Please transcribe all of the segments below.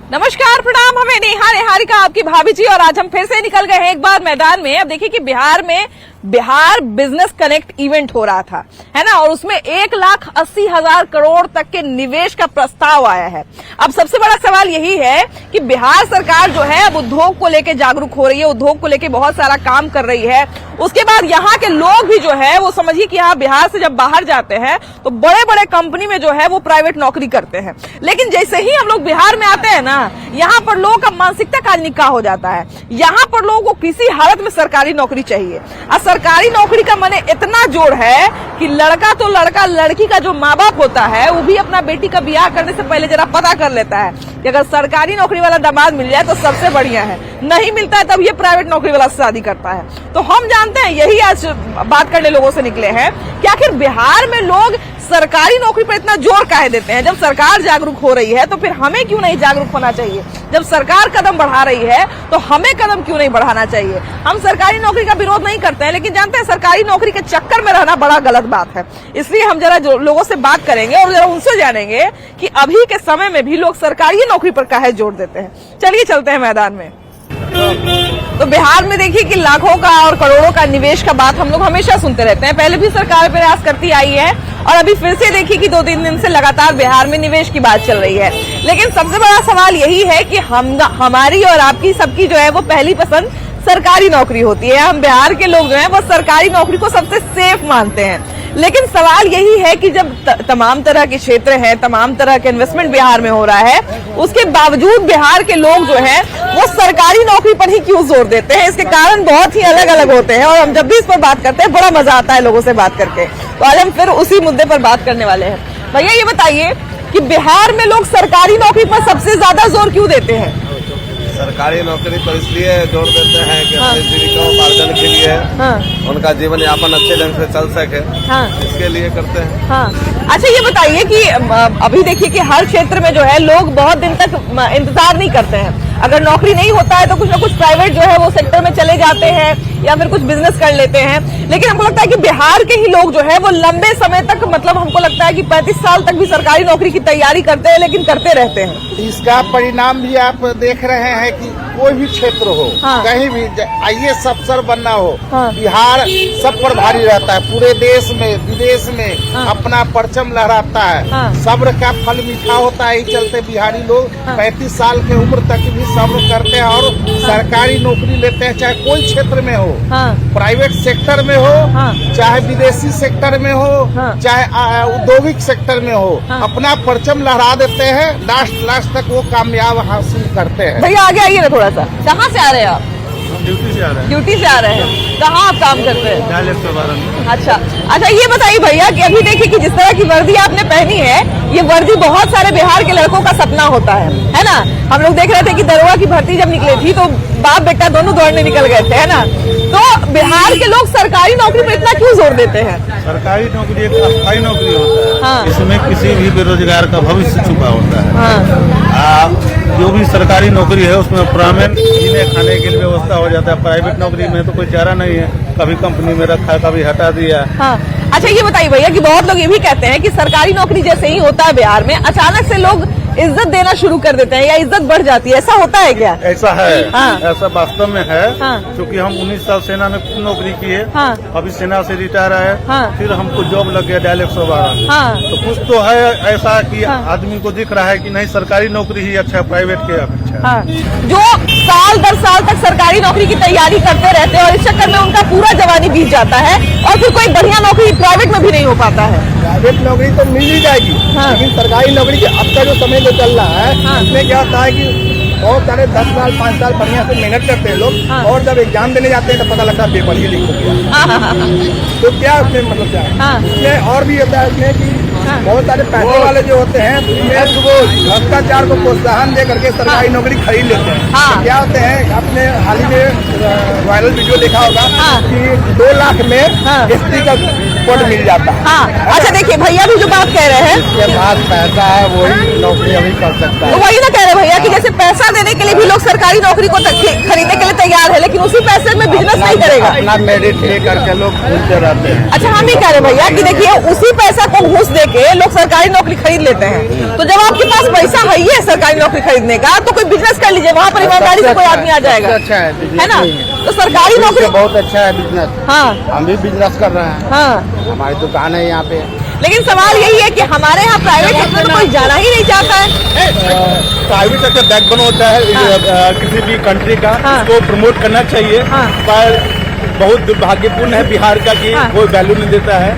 नमस्कार, प्रणाम। हमें नेहा निहारिका आपकी भाभी जी, और आज हम फिर से निकल गए हैं एक बार मैदान में। अब देखिए कि बिहार में बिहार बिजनेस कनेक्ट इवेंट हो रहा था, है ना, और उसमें 1,80,000 करोड़ तक के निवेश का प्रस्ताव आया है। अब सबसे बड़ा सवाल यही है कि बिहार सरकार जो है अब उद्योग को लेकर जागरूक हो रही है, उद्योग को लेकर बहुत सारा काम कर रही है। उसके बाद यहाँ के लोग भी जो है वो समझिए कि यहाँ बिहार से जब बाहर जाते हैं तो बड़े बड़े कंपनी में जो है वो प्राइवेट नौकरी करते हैं। लेकिन जैसे ही हम लोग बिहार में आते हैं ना, यहाँ पर लोगों का मानसिकता का निकाह हो जाता है। यहाँ पर लोगों को किसी हालत में सरकारी नौकरी चाहिए, और सरकारी नौकरी का माने इतना जोर है कि लड़का तो लड़का, लड़की का जो माँ बाप होता है वो भी अपना बेटी का ब्याह करने से पहले जरा पता कर लेता है कि अगर सरकारी नौकरी वाला दामाद मिल जाए तो सबसे बढ़िया है, नहीं मिलता है तब ये प्राइवेट नौकरी वाला से शादी करता है। तो हम जानते हैं, यही आज बात करने लोगों से निकले हैं कि आखिर बिहार में लोग सरकारी नौकरी पर इतना जोर काहे देते हैं। जब सरकार जागरूक हो रही है तो फिर हमें क्यों नहीं जागरूक होना चाहिए? जब सरकार कदम बढ़ा रही है तो हमें कदम क्यों नहीं बढ़ाना चाहिए? हम सरकारी नौकरी का विरोध नहीं करते हैं, लेकिन जानते हैं सरकारी नौकरी के चक्कर में रहना बड़ा गलत बात है। इसलिए हम जरा लोगों से बात करेंगे और जरा उनसे जानेंगे कि अभी के समय में भी लोग सरकारी नौकरी पर काहे जोर देते हैं। चलिए चलते हैं मैदान में। तो बिहार में देखिए कि लाखों का और करोड़ों का निवेश का बात हम लोग हमेशा सुनते रहते हैं। पहले भी सरकार प्रयास करती आई है और अभी फिर से देखिए कि 2-3 दिन से लगातार बिहार में निवेश की बात चल रही है। लेकिन सबसे बड़ा सवाल यही है कि हमारी और आपकी सबकी जो है वो पहली पसंद सरकारी नौकरी होती है। हम बिहार के लोग जो हैं वो सरकारी नौकरी को सबसे सेफ मानते हैं। लेकिन सवाल यही है कि जब तमाम तरह के क्षेत्र हैं, तमाम तरह के इन्वेस्टमेंट बिहार में हो रहा है, उसके बावजूद बिहार के लोग जो हैं वो सरकारी नौकरी पर ही क्यों जोर देते हैं? इसके कारण बहुत ही अलग अलग होते हैं और हम जब भी इस पर बात करते हैं बड़ा मजा आता है लोगों से बात करके। तो आज हम फिर उसी मुद्दे पर बात करने वाले हैं। भैया ये बताइए कि बिहार में लोग सरकारी नौकरी पर सबसे ज्यादा जोर क्यों देते हैं? सरकारी नौकरी पर इसलिए जोर देते हैं कि अपनी जीविका उपार्जन के लिए उनका जीवन यापन अच्छे ढंग से चल सके, इसके लिए करते हैं। अच्छा ये बताइए कि अभी देखिए कि हर क्षेत्र में जो है लोग बहुत दिन तक इंतजार नहीं करते हैं। अगर नौकरी नहीं होता है तो कुछ ना कुछ प्राइवेट जो है वो सेक्टर में चले जाते हैं या फिर कुछ बिजनेस कर लेते हैं। लेकिन हमको लगता है कि बिहार के ही लोग जो है वो लंबे समय तक, मतलब हमको लगता है कि 35 साल तक भी सरकारी नौकरी की तैयारी करते हैं, लेकिन करते रहते हैं। इसका परिणाम भी आप देख रहे हैं कि कोई भी क्षेत्र हो, कहीं भी IAS अफसर बनना हो, बिहार सब पर भारी रहता है। पूरे देश में विदेश में अपना परचम लहराता है। सब्र का फल मीठा होता है, ही चलते बिहारी लोग 35 साल के उम्र तक भी सब्र करते हैं और सरकारी नौकरी लेते हैं, चाहे कोई क्षेत्र में हो, प्राइवेट सेक्टर में हो, चाहे विदेशी सेक्टर में हो, चाहे औद्योगिक सेक्टर में हो, अपना परचम लहरा देते हैं। लास्ट तक वो कामयाब हासिल करते हैं। भैया आगे आइए ना थोड़ा सा। कहाँ से आ रहे हैं आप? ड्यूटी से आ रहे हैं। ड्यूटी से आ रहे हैं। कहाँ आप काम करते हैं? डायल 112 में। अच्छा ये बताइए भैया कि अभी देखिए कि जिस तरह की वर्दी आपने पहनी है, ये वर्दी बहुत सारे बिहार के लड़कों का सपना होता है ना। हम लोग देख रहे थे कि दरोगा की भर्ती जब निकली थी तो बाप बेटा दोनों दौड़ने निकल गए थे, है ना। तो बिहार के लोग सरकारी नौकरी पर इतना क्यों जोर देते हैं? सरकारी नौकरी एक अस्थायी नौकरी होता है। इसमें किसी भी बेरोजगार का भविष्य छुपा होता है। जो भी सरकारी नौकरी है उसमें प्राइवेट जीने खाने के लिए व्यवस्था हो जाता है। प्राइवेट नौकरी में तो कोई चारा नहीं है, कभी कंपनी में रखा, कभी हटा दिया। अच्छा ये बताइए भैया कि बहुत लोग ये भी कहते हैं कि सरकारी नौकरी जैसे ही होता है बिहार में, अचानक से लोग इज्जत देना शुरू कर देते हैं या इज्जत बढ़ जाती है। ऐसा होता है क्या? ऐसा है। ऐसा वास्तव में है। क्योंकि हम 19 साल सेना में नौकरी किए, अभी सेना से रिटायर आए, फिर हमको जॉब लग गया डायल 112। तो कुछ तो है ऐसा कि आदमी को दिख रहा है कि नहीं सरकारी नौकरी ही अच्छा है प्राइवेट के अपेक्षा। जो साल दर साल तक सरकारी नौकरी की तैयारी करते रहते हैं और इस चक्कर में उनका पूरा जवानी बीत जाता है और फिर कोई बढ़िया नौकरी प्राइवेट में भी नहीं हो पाता है। प्राइवेट नौकरी तो मिल ही जाएगी, लेकिन सरकारी नौकरी के अब का जो समय जो चल रहा है इसमें क्या होता है कि बहुत सारे 10 साल 5 साल बढ़िया से मेहनत करते हैं लोग, और जब एग्जाम देने जाते हैं तो पता लगता है पेपर ही लीक हो गया। तो क्या उसमें मतलब क्या है, इसमें और भी होता है इसमें कि बहुत सारे पैसे वाले जो होते हैं भ्रष्टाचार को प्रोत्साहन दे करके सरकारी नौकरी खरीद लेते हैं। तो क्या होते हैं, आपने हाल ही में वायरल वीडियो देखा होगा कि 2 लाख में एसटी का पद मिल जाता है। अच्छा देखिए भैया भी जो बात कह रहे हैं, जिसके पास पैसा है वही नौकरी अभी कर सकता है। वही ना कह रहे भैया कि जैसे पैसा देने के लिए भी लोग सरकारी नौकरी को खरीदने के लिए तैयार है, लेकिन उसी पैसे में बिजनेस नहीं करेगा। अपना मेरिट लेकर के लोग घूमते रहते हैं। अच्छा, हम ये कह रहे भैया कि देखिए उसी पैसा को घूस दे के लोग सरकारी नौकरी खरीद लेते हैं, तो जब आपके पास पैसा है ही है सरकारी नौकरी खरीदने का, तो कोई बिजनेस कर लीजिए, वहाँ पर ईमानदारी से कोई आदमी आ जाएगा। अच्छा है ना? तो सरकारी नौकरी बहुत अच्छा है बिजनेस। हाँ, हम भी बिजनेस कर रहे हैं। हाँ, हमारी दुकान है यहाँ पे। लेकिन सवाल यही है कि हमारे यहाँ प्राइवेट सेक्टर में कोई जाना ही नहीं चाहता है। प्राइवेट सेक्टर बैकबोन होता है किसी भी कंट्री का, उसको प्रमोट करना चाहिए। पर बहुत दुर्भाग्यपूर्ण है बिहार का कि कोई वैल्यू नहीं देता है।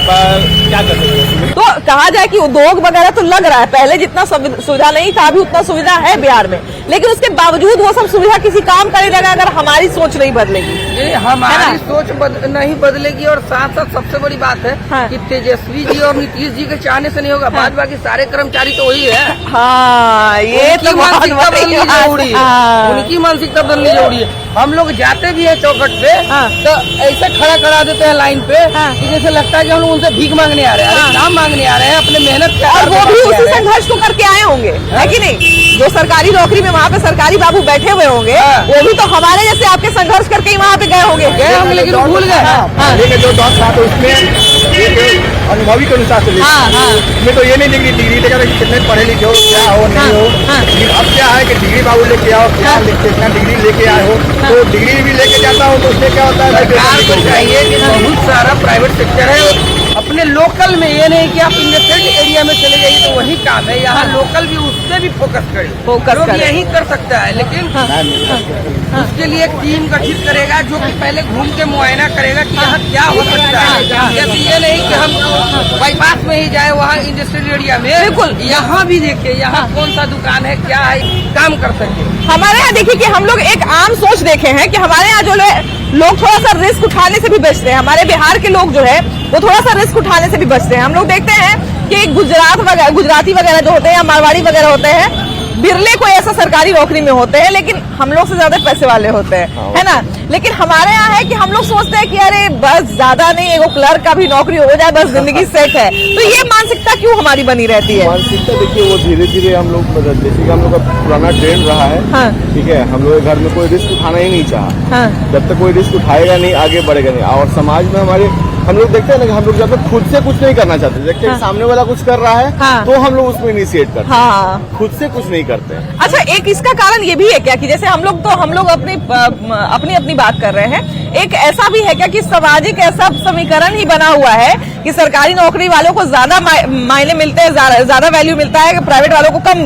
पर क्या कर सकते हैं? तो कहा जाए कि उद्योग वगैरह तो लग रहा है, पहले जितना सुविधा नहीं था अभी उतना सुविधा है बिहार में, लेकिन उसके बावजूद वो सब सुविधा किसी काम का नहीं लगा अगर हमारी सोच नहीं बदलेगी। ये हमारी सोच नहीं बदलेगी, और साथ साथ सबसे बड़ी बात है कि तेजस्वी जी और नीतीश जी के चाहने से नहीं होगा, बाद बाकी सारे कर्मचारी तो वही है। हाँ, ये तो मानसिकता बदलनी जरूरी है, उनकी मानसिकता बदलनी जरूरी है। हम लोग जाते भी है चौखट पे तो ऐसे खड़ा करा देते हैं लाइन पे कि जैसे लगता है कि हम लोग उनसे भीख मांगने आ रहे हैं। अरे काम मांगने आ रहे हैं, अपने मेहनत और वो भी उसी संघर्ष को करके आए होंगे, है कि नहीं? जो सरकारी नौकरी में वहाँ पे सरकारी बाबू बैठे हुए होंगे, वो भी तो हमारे जैसे आपके संघर्ष करके ही वहाँ पे गए होंगे। लेकिन भूल गए जो दौर था तो उसमें अनुभवी के अनुसार से इसमें तो ये नहीं लिखी डिग्री लेकर कितने पढ़े लिखे हो, क्या हो नहीं हो। लेकिन अब क्या है कि डिग्री बाबू लेके आओ, क्या कितना डिग्री लेके आए हो, तो डिग्री भी लेके जाता हूँ तो उससे क्या होता है, सरकार को चाहिए कि बहुत सारा प्राइवेट सेक्टर है अपने लोकल में, ये नहीं कि आप इंडस्ट्रियल एरिया में चले जाइए तो वही काम है, यहाँ लोकल भी उस पर भी फोकस करें। लोग यही कर सकता है, लेकिन उसके लिए एक टीम गठित करेगा जो कि पहले घूम के मुआयना करेगा कि यहाँ क्या हो सकता है। जैसे ये नहीं कि हम बाईपास में ही जाए वहाँ इंडस्ट्रियल एरिया में, बिल्कुल यहाँ भी देखे यहाँ कौन सा दुकान है, क्या है, काम कर सके। हमारे यहाँ देखिए कि हम लोग एक आम सोच देखे हैं कि हमारे यहाँ जो लोग थोड़ा सा रिस्क उठाने से भी बचते हैं, हमारे बिहार के लोग जो है वो थोड़ा सा रिस्क उठाने से भी बचते हैं। हम लोग देखते हैं कि गुजराती वगैरह जो होते हैं या मारवाड़ी वगैरह होते हैं, बिरले कोई ऐसा सरकारी नौकरी में होते हैं, लेकिन हम लोग से ज्यादा पैसे वाले होते हैं, है ना? लेकिन हमारे यहाँ है कि हम लोग सोचते हैं कि अरे बस ज्यादा नहीं, एगो क्लर्क का भी नौकरी हो जाए, बस जिंदगी सेट है। तो ये मानसिकता क्यों हमारी बनी रहती है? मानसिकता देखिए वो धीरे धीरे हम लोग बदलते, जैसे कि हम लोग का पुराना ट्रेंड रहा है। ठीक है, हम लोग घर में कोई रिस्क उठाना ही नहीं चाहा। जब तक कोई रिस्क उठाएगा नहीं, आगे बढ़ेगा नहीं। और समाज में हमारे हम लोग देखते हैं ना कि हम लोग जब तक खुद से कुछ नहीं करना चाहते, देखते हैं सामने वाला कुछ कर रहा है तो हम लोग उसमें इनिशिएट करते हैं, खुद से कुछ नहीं करते हैं। अच्छा, एक इसका कारण ये भी है क्या कि जैसे हम लोग अपनी बात कर रहे हैं, एक ऐसा भी है क्या कि सामाजिक ऐसा समीकरण ही बना हुआ है कि सरकारी नौकरी वालों को ज्यादा मायने मिलते हैं, ज्यादा वैल्यू मिलता है, प्राइवेट वालों को कम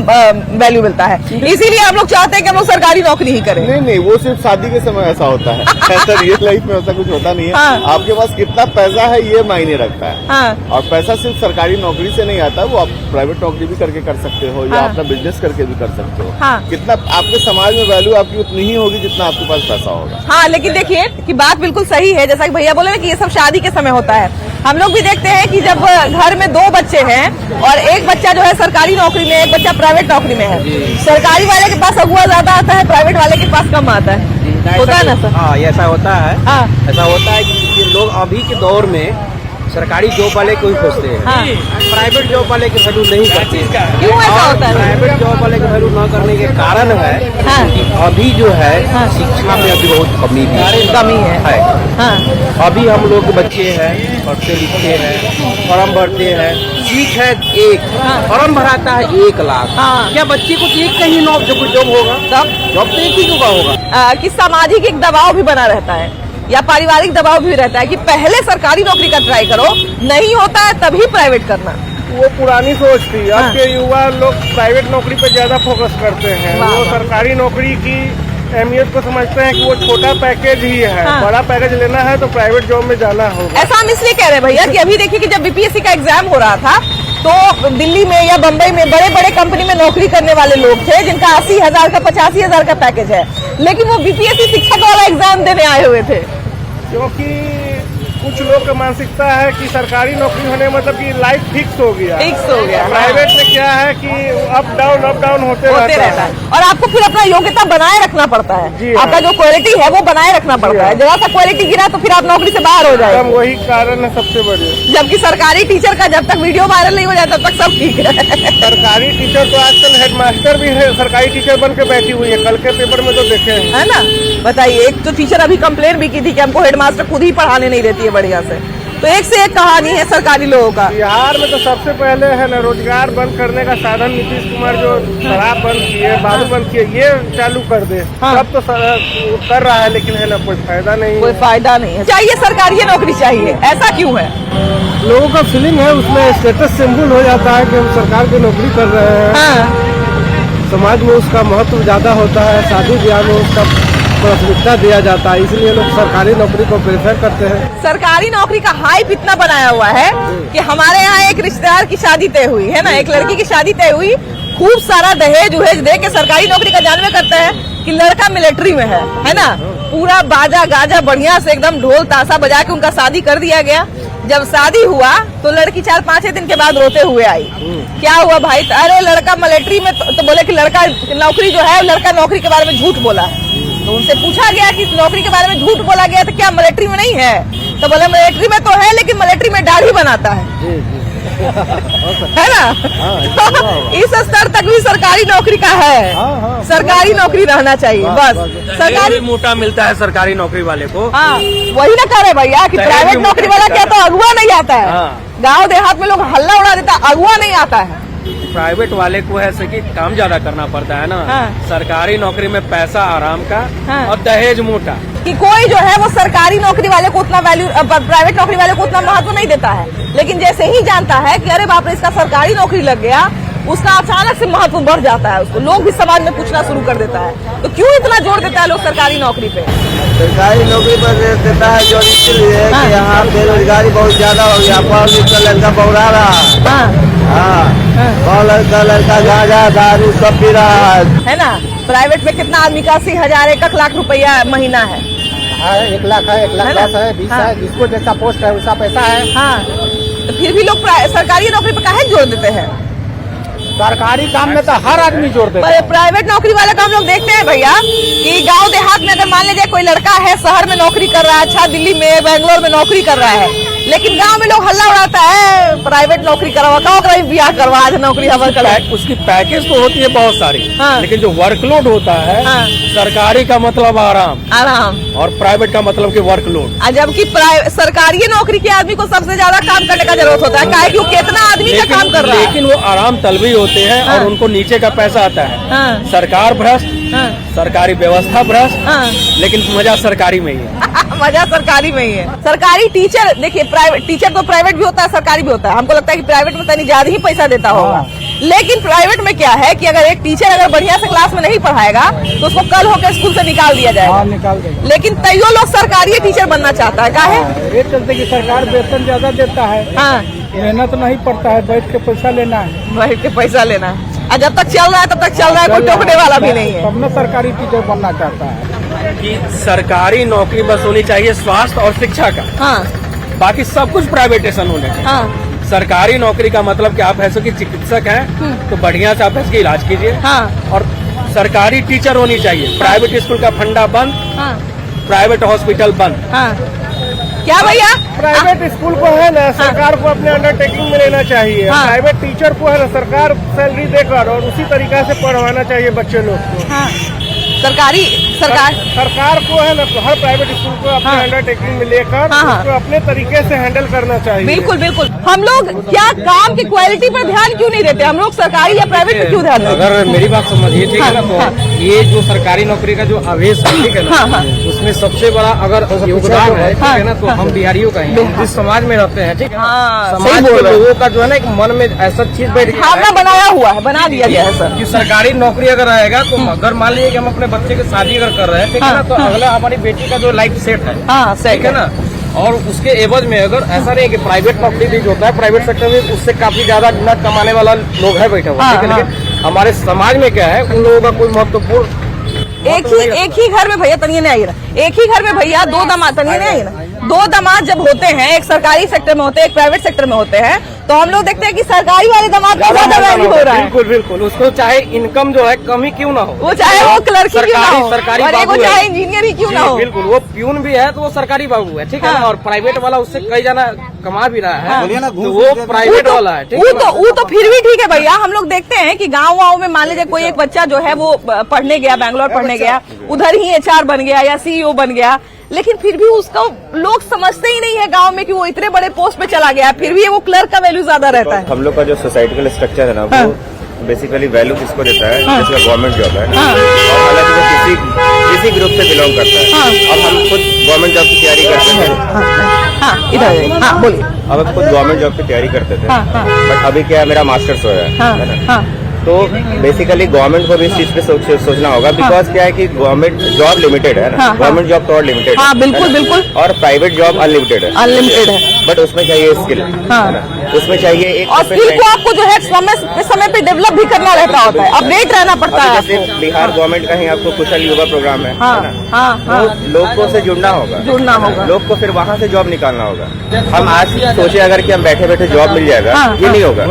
वैल्यू मिलता है, इसीलिए हम लोग चाहते हैं कि हम लोग सरकारी नौकरी ही करें। नहीं, वो सिर्फ शादी के समय ऐसा होता है, ऐसा रियल लाइफ में ऐसा कुछ होता नहीं है। आपके पास कितना पैसा है ये मायने रखता है। और पैसा सिर्फ सरकारी नौकरी से नहीं आता, वो आप प्राइवेट नौकरी भी करके कर सकते हो या अपना बिजनेस करके भी कर सकते हो। कितना आपके समाज में वैल्यू आपकी उतनी ही होगी जितना आपके पास पैसा होगा। हाँ, लेकिन देखिए कि बात बिल्कुल सही है, जैसा कि भैया बोले ना कि ये सब शादी के समय होता है। हम लोग भी देखते हैं कि जब घर में 2 बच्चे हैं और एक बच्चा जो है सरकारी नौकरी में, एक बच्चा प्राइवेट नौकरी में है, सरकारी वाले के पास अगुआ ज्यादा आता है, प्राइवेट वाले के पास कम आता है। होता है ना सर? हाँ, ऐसा होता है। ऐसा होता है कि लोग अभी के दौर में सरकारी जॉब वाले को ही खोजते हैं, प्राइवेट जॉब वाले की वैल्यू नहीं करते। क्यों ऐसा होता है? प्राइवेट जॉब वाले की वैल्यू न करने के कारण है कि अभी जो है शिक्षा में अभी बहुत कमी है। अभी हम लोग के बच्चे हैं, पढ़ते लिखते हैं, फॉर्म भरते हैं, सीट है एक, फॉर्म भराता है 1 लाख। क्या बच्चे को एक कहीं जॉब होगा? जॉब तो एक ही होगा। कि सामाजिक एक दबाव भी बना रहता है या पारिवारिक दबाव भी रहता है कि पहले सरकारी नौकरी का ट्राई करो, नहीं होता है तभी प्राइवेट करना। वो पुरानी सोच थी। अब के युवा लोग प्राइवेट नौकरी पे ज्यादा फोकस करते हैं। वो सरकारी नौकरी की अहमियत को समझते हैं कि वो छोटा पैकेज ही है, बड़ा पैकेज लेना है तो प्राइवेट जॉब में जाना होगा। ऐसा हम इसलिए कह रहे हैं भैया कि अभी देखिए कि जब बीपीएससी का एग्जाम हो रहा था तो दिल्ली में या बम्बई में बड़े बड़े कंपनी में नौकरी करने वाले लोग थे जिनका 80,000 का 85,000 का पैकेज है, लेकिन वो बीपीएससी शिक्षक वाला एग्जाम देने आए हुए थे। क्योंकि कुछ लोग का मानसिकता है कि सरकारी नौकरी होने मतलब कि लाइफ फिक्स हो गया। प्राइवेट में क्या है कि अप डाउन होते रहता है और आपको फिर अपना योग्यता बनाए रखना पड़ता है। जी आपका जो क्वालिटी है वो बनाए रखना पड़ता है। जरा सा क्वालिटी गिरा तो फिर आप नौकरी से बाहर हो जाए। वही कारण है सबसे बड़े। जबकि सरकारी टीचर का जब तक वीडियो वायरल नहीं हो जाता तब तक सब ठीक है। सरकारी टीचर तो आजकल हेडमास्टर भी है, सरकारी टीचर बन के बैठी हुई है। कल के पेपर में तो देखे हैं, है ना। बताइए, एक तो टीचर अभी कंप्लेन भी की थी कि हमको हेडमास्टर खुद ही पढ़ाने नहीं देती है बढ़िया से। तो एक से एक कहानी है सरकारी लोगों का। बिहार में तो सबसे पहले है ना रोजगार बंद करने का साधन नीतीश कुमार जो शराब बंद किए, बालू बंद किए, ये चालू कर दे। सब तो कर रहा है लेकिन है ना कोई फायदा नहीं, कोई फायदा नहीं है। चाहिए सरकारी नौकरी चाहिए, ऐसा क्यों है? लोगों का फीलिंग है, उसमें स्टेटस सिंबल हो जाता है कि हम सरकार की नौकरी कर रहे हैं। समाज में उसका महत्व ज्यादा होता है, शादी ब्याह में उसका प्राथमिकता दिया जाता है, इसलिए लोग सरकारी नौकरी को प्रेफर करते हैं। सरकारी नौकरी का हाइप इतना बनाया हुआ है कि हमारे यहाँ एक रिश्तेदार की शादी तय हुई है ना, एक लड़की की शादी तय हुई, खूब सारा दहेज उहेज दे के सरकारी नौकरी का जानवे करते हैं कि लड़का मिलिट्री में है ना। पूरा बाजा गाजा बढ़िया से एकदम ढोल ताशा बजा के उनका शादी कर दिया गया। जब शादी हुआ तो लड़की 4-5 दिन के बाद रोते हुए आई। क्या हुआ भाई? अरे लड़का मिलिट्री में, तो बोले कि लड़का नौकरी जो है, लड़का नौकरी के बारे में झूठ बोला है। तो उनसे पूछा गया कि नौकरी के बारे में झूठ बोला गया तो क्या मिलिट्री में नहीं है? तो बोले मिलिट्री में तो है लेकिन मिलिट्री में दाढ़ी बनाता है। है ना। इस स्तर तक भी सरकारी नौकरी का है। सरकारी नौकरी रहना चाहिए बस। सरकारी मोटा मिलता है सरकारी नौकरी वाले को। हाँ, वही ना करे भैया कि प्राइवेट नौकरी वाला क्या तो अगुआ नहीं आता है। गाँव देहात में लोग हल्ला उड़ा देता, अगुआ नहीं आता है। प्राइवेट वाले को ऐसे कि काम ज्यादा करना पड़ता है ना। सरकारी नौकरी में पैसा आराम का और दहेज मोटा। कि कोई जो है वो सरकारी नौकरी वाले को उतना वैल्यू, प्राइवेट नौकरी वाले को उतना महत्व नहीं देता है। लेकिन जैसे ही जानता है कि अरे बाप रे इसका सरकारी नौकरी लग गया, उसका अचानक से महत्व बढ़ जाता है। उसको लोग भी समाज में पूछना शुरू कर देता है। तो क्यों इतना जोर देता है लोग सरकारी नौकरी पे? सरकारी नौकरी पर देता है जो इसलिए कि यहाँ बेरोजगारी बहुत ज्यादा हो गया। पढ़ लिख कर लड़का बहुरा रहा है, लड़का गांजा दारू सब पी रहा है ना। प्राइवेट में कितना आदमी का 80,000 1 लाख रुपया महीना है। 1 लाख है, 1,10,000 है, 20 है, जिसको जैसा पोस्ट है वैसा पैसा है। हाँ, तो फिर भी लोग सरकारी नौकरी पे काहे जोर देते हैं? सरकारी काम में तो हर आदमी जोड़ देता है। प्राइवेट नौकरी वाले काम लोग देखते हैं भैया कि गांव देहात में अगर मान लीजिए कोई लड़का है शहर में नौकरी कर रहा है, अच्छा दिल्ली में बेंगलोर में नौकरी कर रहा है, लेकिन गांव में लोग हल्ला उड़ाता है प्राइवेट नौकरी करवा, कहीं ब्याह करवा, आज नौकरी हमारे कर। उसकी पैकेज तो होती है बहुत सारी, लेकिन जो वर्कलोड होता है, सरकारी का मतलब आराम और प्राइवेट का मतलब की वर्कलोड। जबकि सरकारी नौकरी के आदमी को सबसे ज्यादा काम करने का जरूरत होता है, क्यों कितना आदमी का काम कर रहा है। लेकिन वो आराम तलबी होते हैं और उनको नीचे का पैसा आता है। सरकार भ्रष्ट, सरकारी व्यवस्था भ्रष्ट, लेकिन मजा सरकारी में ही है। मजा सरकारी में ही है। सरकारी टीचर देखिए, प्राइवेट टीचर तो प्राइवेट भी होता है सरकारी भी होता है। हमको लगता है कि प्राइवेट में तनी ज्यादा ही पैसा देता होगा, लेकिन प्राइवेट में क्या है कि अगर एक टीचर अगर बढ़िया से क्लास में नहीं पढ़ाएगा तो उसको कल होकर स्कूल से निकाल दिया जाएगा। निकाल देगा। लेकिन तैयो लोग सरकारी टीचर बनना चाहता है। काहे? ये चलते कि सरकार वेतन ज्यादा देता है। रहना तो नहीं पड़ता है, बैठ के पैसा लेना है, बैठ के पैसा लेना है। और जब तक चल रहा है तब तक चल रहा है, कोई टोकने वाला भी नहीं है। तब में सरकारी टीचर बनना चाहता है कि सरकारी नौकरी बस होनी चाहिए स्वास्थ्य और शिक्षा का। बाकी सब कुछ प्राइवेटेशन होने चाहिए। सरकारी नौकरी का मतलब कि आप ऐसे की चिकित्सक हैं तो बढ़िया से आप इसके इलाज कीजिए। और सरकारी टीचर होनी चाहिए। प्राइवेट स्कूल का फंडा बंद, प्राइवेट हॉस्पिटल बंद। क्या भैया? प्राइवेट स्कूल को है ना सरकार को अपने अंडरटेकिंग में लेना चाहिए। प्राइवेट टीचर को है ना सरकार सैलरी देकर और उसी तरीका से पढ़वाना चाहिए बच्चे लोग को। सरकार को है ना हर प्राइवेट स्कूल को अपने अंडरटेकिंग में लेकर उसको अपने तरीके से हैंडल करना चाहिए। बिल्कुल बिल्कुल। हम लोग क्या काम की क्वालिटी पर ध्यान क्यों नहीं देते? हम लोग सरकारी या प्राइवेट पे क्यों ध्यान देते? अगर मेरी बात समझिए, ठीक है ना, तो ये जो सरकारी नौकरी का जो आवेश है, ठीक है ना, उसमें सबसे बड़ा अगर योगदान है, ठीक है ना, तो हम बिहारियों का ही, जिस समाज में रहते हैं, ठीक है, समाज के लोगों का जो है ना एक मन में ऐसा चीज बैठ गया, बनाया हुआ है, बना दिया गया है सर, कि सरकारी नौकरी अगर रहेगा तो अगर मान लीजिए कि हम अपने बच्चे की शादी अगर कर रहे हैं, ठीक है ना, तो अगला हमारी बेटी का जो लाइफ सेट है, ठीक है ना, और उसके एवज में अगर ऐसा नहीं कि प्राइवेट नौकरी भी जो होता है प्राइवेट सेक्टर में उससे काफी ज्यादा नट कमाने वाला लोग है बैठा हुआ, ठीक है, लेकिन हमारे समाज में क्या है, उन लोगों का कोई महत्वपूर्ण एक ही घर में भैया तनिए नहीं आई ना, एक ही घर में भैया दो दामाद तनिए नहीं आई ना, दो दामाद जब होते हैं, एक सरकारी सेक्टर में होते हैं, एक प्राइवेट सेक्टर में होते हैं, तो हम लोग देखते हैं कि सरकारी वाले दामाद का ज्यादा वैल्यू हो रहा है। बिल्कुल बिल्कुल, उसको चाहे इनकम जो है कम ही क्यों ना हो, वो चाहे वो क्लर्क ही क्यों ना हो, सरकारी और एक वो बाबू है। चाहे इंजीनियर ही क्यों ना हो। बिल्कुल, वो प्यून भी है तो वो सरकारी बाबू है, ठीक है ना। और प्राइवेट वाला उससे कई जना कमा भी रहा है, तो वो प्राइवेट वाला है, ठीक है ना। वो तो फिर भी ठीक है भैया। हम लोग देखते हैं कि गाँव में मान लीजिए कोई एक बच्चा जो है वो पढ़ने गया, बैंगलोर पढ़ने गया, उधर ही HR बन गया या CEO बन गया, लेकिन फिर भी उसका लोग समझते ही नहीं है गांव में कि वो इतने बड़े पोस्ट पे चला गया, फिर भी वो क्लर्क का वैल्यू ज्यादा रहता है। हम लोग का जो सोसाइटिकल स्ट्रक्चर है ना, वो बेसिकली वैल्यू किसको देता है, जिसका गवर्नमेंट जॉब है, और हालांकि वो किसी ग्रुप से बिलोंग करता है। और हम खुद गवर्नमेंट जॉब की तैयारी करते थे। इधर बोलिए। अब हम खुद गवर्नमेंट जॉब की तैयारी करते थे, बट अभी क्या है, मेरा मास्टर्स हो रहा है ना। तो बेसिकली गवर्नमेंट को भी इस चीज पे सोचना होगा, बिकॉज क्या है कि गवर्नमेंट जॉब लिमिटेड है ना, गवर्नमेंट जॉब तो और लिमिटेड है। बिल्कुल बिल्कुल। और प्राइवेट जॉब अनलिमिटेड है, बट उसमें चाहिए स्किल, उसमें चाहिए एक और स्किल को आपको जो है समय पे डेवलप भी करना रहता होता है, अपडेट रहना पड़ता है। जैसे बिहार गवर्नमेंट का ही आपको कुशल युवा प्रोग्राम है ना, तो लोगों से जुड़ना होगा, लोग को फिर वहाँ से जॉब निकालना होगा। हम आज सोचे अगर कि हम बैठे बैठे जॉब मिल जाएगा, ये नहीं होगा,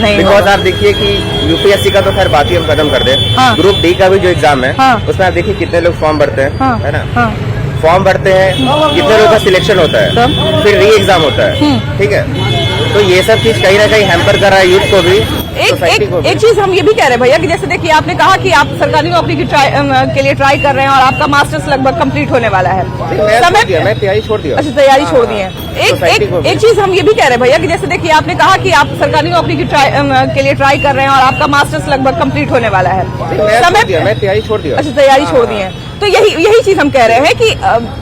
बिकॉज आप देखिए कि UPSC का तो खैर बात ही हम खत्म कर दें, ग्रुप D का भी जो एग्जाम है, उसमें आप देखिए कितने लोग फॉर्म भरते हैं, है ना। फॉर्म भरते हैं, कितने लोगों का सिलेक्शन होता है, फिर री एग्जाम होता है, ठीक है। तो ये सब चीज कहीं ना कहीं हैम्पर कर रहा है यूथ को भी, सोसाइटी को भी। एक चीज हम ये भी कह रहे हैं भैया कि जैसे देखिए आपने कहा कि आप सरकारी नौकरी के लिए ट्राई कर रहे हैं और आपका मास्टर्स लगभग कंप्लीट होने वाला है। मैं तैयारी छोड़ दिया। अच्छा, तैयारी छोड़ दी है। एक चीज हम ये भी कह रहे हैं भैया कि जैसे देखिए आपने कहा कि आप सरकारी नौकरी के लिए ट्राई कर रहे हैं और आपका मास्टर्स लगभग कंप्लीट होने वाला है। मैं तैयारी छोड़ दिया। अच्छा, तैयारी छोड़ दी है। तो यही चीज हम कह रहे हैं कि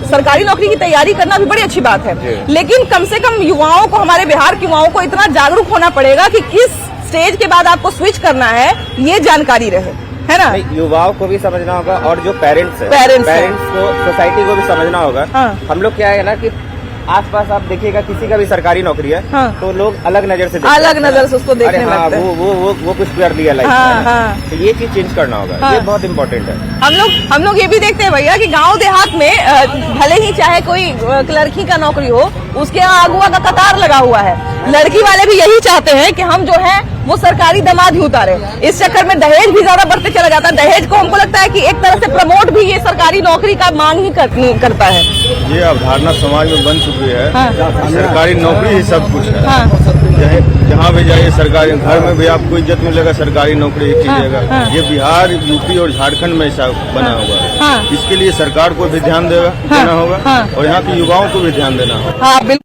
सरकारी नौकरी की तैयारी करना भी बड़ी अच्छी बात है, लेकिन कम से कम युवाओं को, हमारे बिहार के युवाओं को इतना जागरूक होना पड़ेगा कि किस स्टेज के बाद आपको स्विच करना है, ये जानकारी रहे, है ना। युवाओं को भी समझना होगा, और जो पेरेंट्स को, सोसाइटी को भी समझना होगा। हम लोग क्या है ना कि आसपास आप देखिएगा किसी का भी सरकारी नौकरी है, तो लोग अलग नजर से उसको देखने लगते हैं। वो कुछ कर दिया लाइफ में, तो ये चीज चेंज करना होगा, ये बहुत इम्पोर्टेंट है। हम लोग ये भी देखते हैं भैया कि गांव देहात में भले ही चाहे कोई क्लर्की का नौकरी हो, उसके यहाँ अगुआ का कतार लगा हुआ है। लड़की वाले भी यही चाहते हैं कि हम जो है वो सरकारी दामाद ही उतारे। इस चक्कर में दहेज भी ज्यादा बढ़ते चला जाता है। दहेज को हमको लगता है कि एक तरह से प्रमोट भी ये सरकारी नौकरी का मांग ही करता है। ये अवधारणा समाज में बन चुकी है, सरकारी नौकरी ही सब कुछ है। जहाँ भी जाइए सरकारी, घर में भी आपको इज्जत मिलेगा, सरकारी नौकरी ही कीजिएगा। ये बिहार, यूपी और झारखंड में ऐसा बना हुआ है। इसके लिए सरकार को भी ध्यान देना होगा, और यहाँ के युवाओं को भी ध्यान देना होगा।